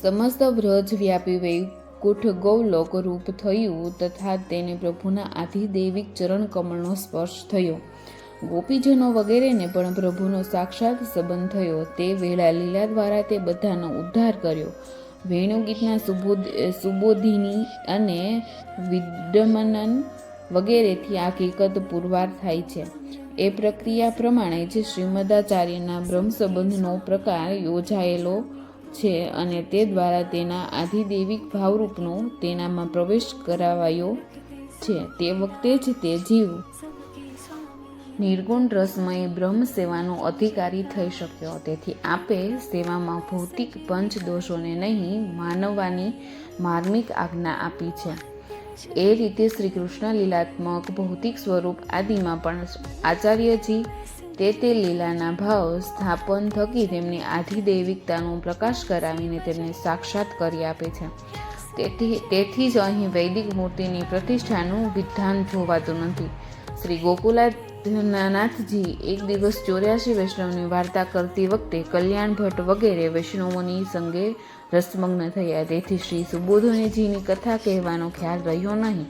સમસ્ત વ્રજ વ્યાપી વૈકુંઠ ગૌલોક રૂપ થયું તથા તેને પ્રભુના આધિદૈવિક ચરણ કમળનો સ્પર્શ થયો. ગોપીજનો વગેરેને પણ પ્રભુનો સાક્ષાત સંબંધ થયો. તે વેળા લીલા દ્વારા તે બધાનો ઉદ્ધાર કર્યો. વેણુગીતના સુબોધિની અને વિડ્ડમનન વગેરેથી આ હકીકત પુરવાર થાય છે. એ પ્રક્રિયા પ્રમાણે જ શ્રીમદાચાર્યના બ્રહ્મસંબંધનો પ્રકાર યોજાયેલો છે અને તે દ્વારા તેના આધિદૈવિક ભાવરૂપનો તેનામાં પ્રવેશ કરાવાયો છે. તે વખતે જ તે જીવ નિર્ગુણ રસમય બ્રહ્મ સેવાનો અધિકારી થઈ શક્યો. તેથી આપે સેવામાં ભૌતિક પંચ દોષોને નહીં માનવાની માર્મિક આજ્ઞા આપી છે. એ રીતે શ્રી કૃષ્ણ લીલાત્મક ભૌતિક સ્વરૂપ આદિમાં પણ આચાર્યજી તે લીલાના ભાવ સ્થાપન થકી તેમની આધિદૈવિકતાનો પ્રકાશ કરાવીને તેમને સાક્ષાત કરી આપે છે. તેથી જ અહીં વૈદિક મૂર્તિની પ્રતિષ્ઠાનું વિધાન જોવાતું નથી. શ્રી ગોકુલાનાથજી એક દિવસ 84 વૈષ્ણવની વાર્તા કરતી વખતે કલ્યાણ ભટ્ટ વગેરે વૈષ્ણવોની સંગે રસમગ્ન થયા. તેથી શ્રી સુબોધનજીની કથા કહેવાનો ખ્યાલ રહ્યો નહીં.